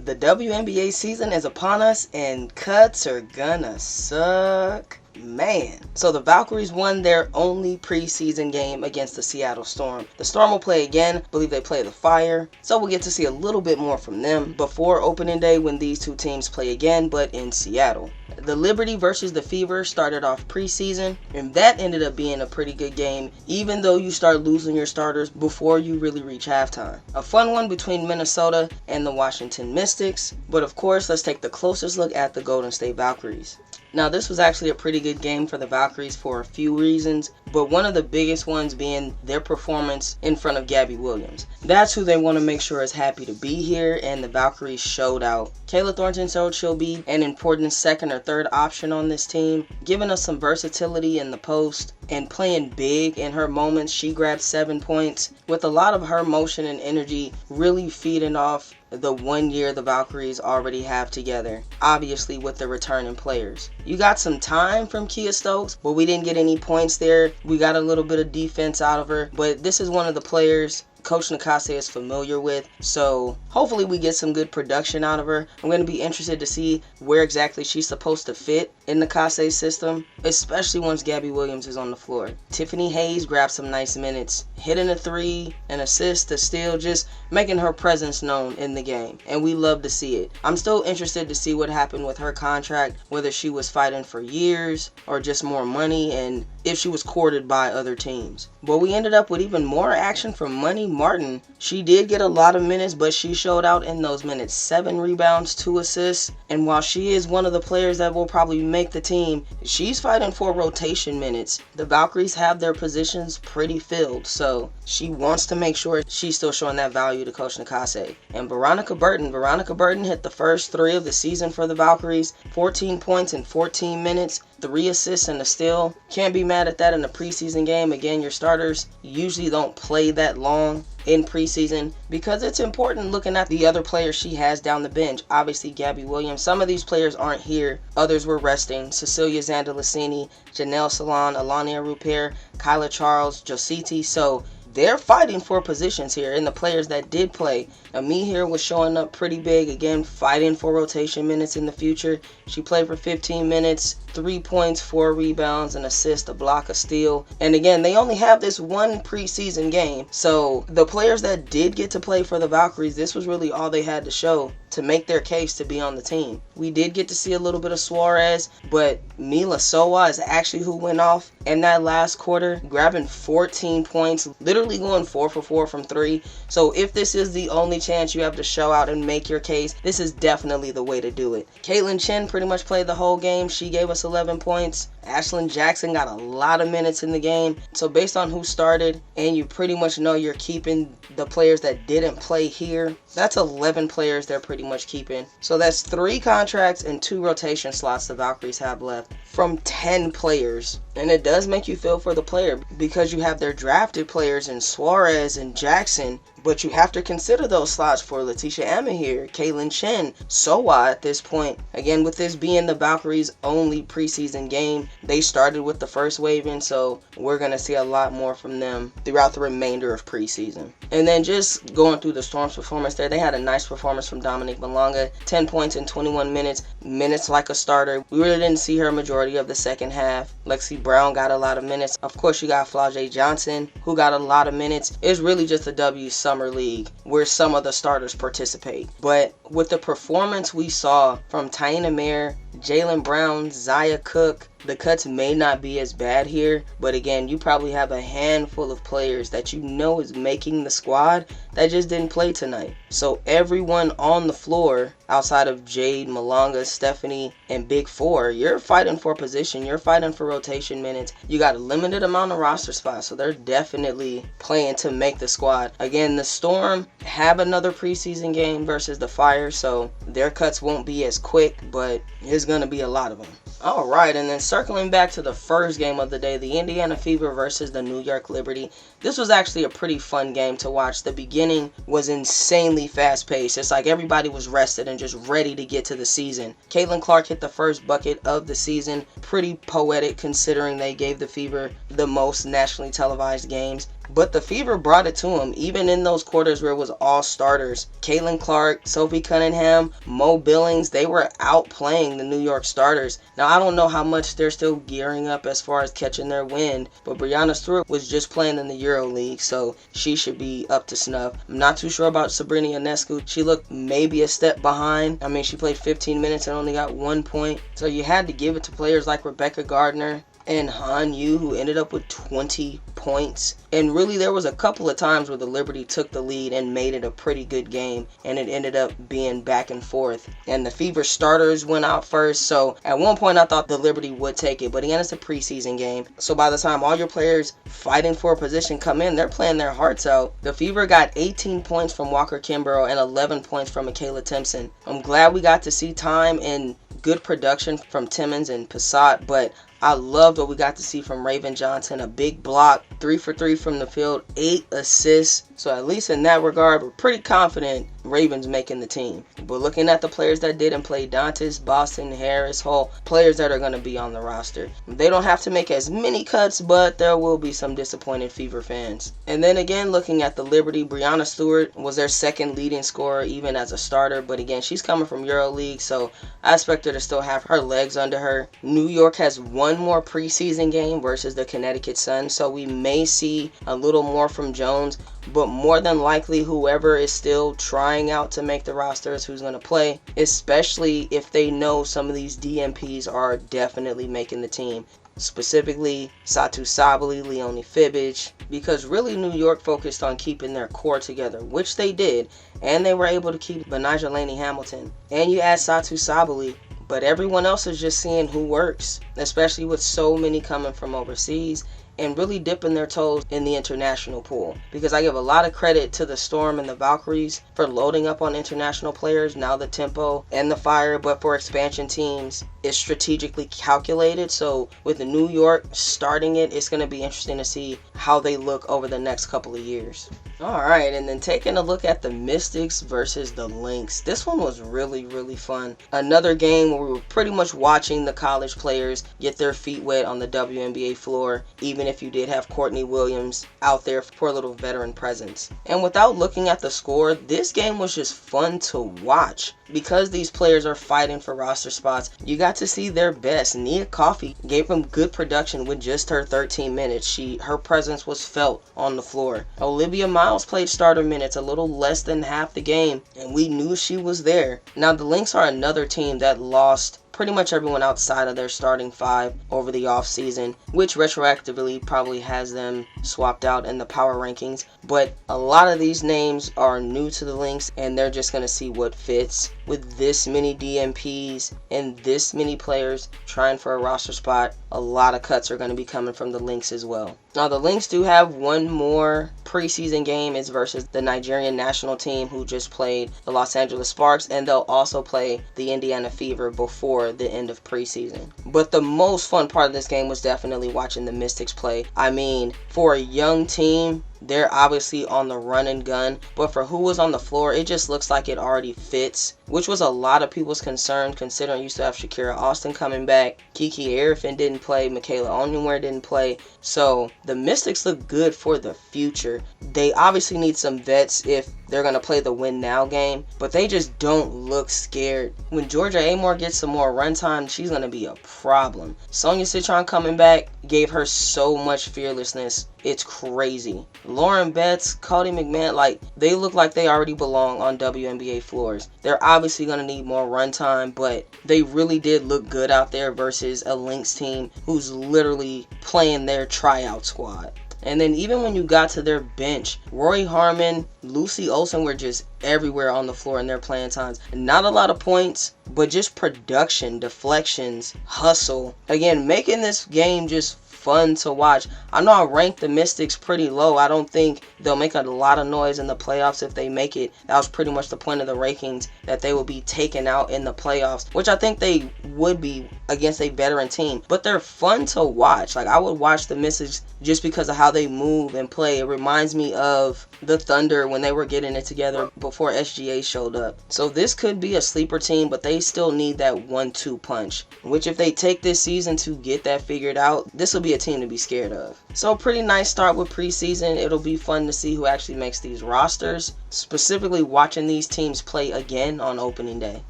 The WNBA season is upon us and cuts are gonna suck. Man. So the Valkyries won their only preseason game against the Seattle Storm. The Storm will play again. I believe they play the Fire. So we'll get to see a little bit more from them before opening day when these two teams play again, but in Seattle. The Liberty versus the Fever started off preseason, and that ended up being a pretty good game, even though you start losing your starters before you really reach halftime. A fun one between Minnesota and the Washington Mystics, but of course, let's take the closest look at the Golden State Valkyries. Now, this was actually a pretty good game for the Valkyries for a few reasons, but one of the biggest ones being their performance in front of Gabby Williams. That's who they want to make sure is happy to be here, and the Valkyries showed out. Kayla Thornton showed she'll be an important second or third option on this team, giving us some versatility in the post and playing big in her moments. She grabbed 7 points with a lot of her motion and energy really feeding off the 1 year the Valkyries already have together, obviously with the returning players. You got some time from Kia Stokes, but we didn't get any points there. We got a little bit of defense out of her, but this is one of the players Coach Nakase is familiar with, so hopefully we get some good production out of her. I'm going to be interested to see where exactly she's supposed to fit in the Nakase system, especially once Gabby Williams is on the floor. Tiffany Hayes grabbed some nice minutes, hitting a 3, an assist, a steal, just making her presence known in the game, and we love to see it. I'm still interested to see what happened with her contract, whether she was fighting for years or just more money, and if she was courted by other teams. But we ended up with even more action from Money Martin. She did get a lot of minutes, but she showed out in those minutes. 7 rebounds, 2 assists, and while she is one of the players that will probably make the team, she's fighting for rotation minutes. The Valkyries have their positions pretty filled, so she wants to make sure she's still showing that value to Coach Nakase. And Veronica Burton hit the first 3 of the season for the Valkyries, 14 points in 14 minutes, 3 assists and a steal. Can't be mad at that in a preseason game. Again, your starters usually don't play that long in preseason because it's important looking at the other players she has down the bench. Obviously, Gabby Williams. Some of these players aren't here. Others were resting. Cecilia Zandalicini, Janelle Salon, Alania Rupert, Kyla Charles, Jositi. So they're fighting for positions here, and the players that did play. Ami here was showing up pretty big, again, fighting for rotation minutes in the future. She played for 15 minutes, 3 points, 4 rebounds, an assist, a block, a steal. And again, they only have this one preseason game. So the players that did get to play for the Valkyries, this was really all they had to show to make their case to be on the team. We did get to see a little bit of Suarez, but Mila Sowa is actually who went off in that last quarter, grabbing 14 points, literally going 4 for 4 from 3. So if this is the only chance you have to show out and make your case, this is definitely the way to do it. Caitlin Chen pretty much played the whole game. She gave us 11 points. Ashlyn Jackson got a lot of minutes in the game. So based on who started, and you pretty much know you're keeping the players that didn't play here, that's 11 players they're pretty much keeping. So that's 3 contracts and 2 rotation slots the Valkyries have left from 10 players. And it does make you feel for the player because you have their drafted players in Suarez and Jackson, but you have to consider those slots for Letitia Amahir, Kaylin Chen, Sowa at this point. Again, with this being the Valkyries' only preseason game, they started with the first wave in, so we're going to see a lot more from them throughout the remainder of preseason. And then just going through the Storm's performance there, they had a nice performance from Dominique Malonga, 10 points in 21 minutes like a starter. We really didn't see her majority of the second half. Lexi Brown got a lot of minutes. Of course, you got Flau'jae Johnson, who got a lot of minutes. It's really just a W Summer League where some of the starters participate. But with the performance we saw from Taina Mayer, Jaylen Brown, Zaya Cook, the cuts may not be as bad here, but again, you probably have a handful of players that you know is making the squad that just didn't play tonight. So everyone on the floor, outside of Jade, Malonga, Stephanie, and Big Four, you're fighting for position, you're fighting for rotation minutes. You got a limited amount of roster spots, so they're definitely playing to make the squad. Again, the Storm have another preseason game versus the Fire, so their cuts won't be as quick, but it's going to be a lot of them. Alright, and then circling back to the first game of the day, the Indiana Fever versus the New York Liberty. This was actually a pretty fun game to watch. The beginning was insanely fast-paced. It's like everybody was rested and just ready to get to the season. Caitlin Clark hit the first bucket of the season. Pretty poetic considering they gave the Fever the most nationally televised games. But the Fever brought it to them, even in those quarters where it was all starters. Caitlin Clark, Sophie Cunningham, Mo Billings, they were outplaying the New York starters. Now, I don't know how much they're still gearing up as far as catching their wind, but Breanna Stewart was just playing in the EuroLeague, so she should be up to snuff. I'm not too sure about Sabrina Ionescu. She looked maybe a step behind. I mean, she played 15 minutes and only got 1 point, so you had to give it to players like Rebecca Gardner and Han Yu, who ended up with 20 points. And really, there was a couple of times where the Liberty took the lead and made it a pretty good game, and it ended up being back and forth. And the Fever starters went out first, so at one point I thought the Liberty would take it, but again, it's a preseason game, so by the time all your players fighting for a position come in, they're playing their hearts out. The Fever got 18 points from Walker Kimbrough and 11 points from Michaela Timpson. I'm glad we got to see time and good production from Timmons and Passat, but I loved what we got to see from Raven Johnson. A big block, 3 for 3 from the field, 8 assists. So at least in that regard, we're pretty confident Ravens making the team. But looking at the players that didn't play, Dantas, Boston, Harris, Hall, players that are going to be on the roster. They don't have to make as many cuts, but there will be some disappointed Fever fans. And then again, looking at the Liberty, Breanna Stewart was their second leading scorer, even as a starter. But again, she's coming from EuroLeague, so I expect her to still have her legs under her. New York has one more preseason game versus the Connecticut Sun, so we may see a little more from Jones. But more than likely, whoever is still trying out to make the roster is who's going to play, especially if they know some of these DMPs are definitely making the team. Specifically, Satu Sabali, Leonie Fibbage, because really New York focused on keeping their core together, which they did, and they were able to keep Benijah Laney Hamilton. And you add Satu Sabali, but everyone else is just seeing who works, especially with so many coming from overseas and really dipping their toes in the international pool. Because I give a lot of credit to the Storm and the Valkyries for loading up on international players, now the Tempo and the Fire, but for expansion teams, it's strategically calculated. So with the New York starting it, it's going to be interesting to see how they look over the next couple of years. Alright, and then taking a look at the Mystics versus the Lynx. This one was really, really fun. Another game where we were pretty much watching the college players get their feet wet on the WNBA floor, even if you did have Courtney Williams out there for a little veteran presence. And without looking at the score, this game was just fun to watch. Because these players are fighting for roster spots, you got to see their best. Nia Coffey gave them good production with just her 13 minutes. Her presence was felt on the floor. Olivia Miles played starter minutes, a little less than half the game, and we knew she was there. Now the Lynx are another team that lost pretty much everyone outside of their starting 5 over the offseason, which retroactively probably has them swapped out in the power rankings. But a lot of these names are new to the Lynx, and they're just going to see what fits. With this many DMPs and this many players trying for a roster spot, a lot of cuts are going to be coming from the Lynx as well. Now the Lynx do have one more preseason game. It's versus the Nigerian national team, who just played the Los Angeles Sparks, and they'll also play the Indiana Fever before the end of preseason. But the most fun part of this game was definitely watching the Mystics play. I mean, for a young team, they're obviously on the run and gun, but for who was on the floor, it just looks like it already fits, which was a lot of people's concern, considering you used to have Shakira Austin coming back, Kiki Arifin didn't play, Michaela Onyenwere didn't play, so the Mystics look good for the future. They obviously need some vets if they're going to play the win now game, but they just don't look scared. When Georgia Amore gets some more runtime, she's going to be a problem. Sonia Citron coming back gave her so much fearlessness. It's crazy. Lauren Betts, Cody McMahon, like, they look like they already belong on WNBA floors. They're obviously going to need more runtime, but they really did look good out there versus a Lynx team who's literally playing their tryout squad. And then even when you got to their bench, Rory Harmon, Lucy Olsen were just everywhere on the floor in their playing times. Not a lot of points, but just production, deflections, hustle. Again, making this game just fun to watch. I know I ranked the Mystics pretty low. I don't think they'll make a lot of noise in the playoffs if they make it. That was pretty much the point of the rankings, that they will be taken out in the playoffs, which I think they would be against a veteran team. But they're fun to watch. Like, I would watch the Mystics just because of how they move and play. It reminds me of the Thunder when they were getting it together before SGA showed up. So this could be a sleeper team, but they still need that 1-2 punch, which if they take this season to get that figured out, this will be a a team to be scared of. So pretty nice start with preseason. It'll be fun to see who actually makes these rosters, specifically watching these teams play again on opening day.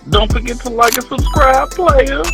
Don't forget to like and subscribe, players.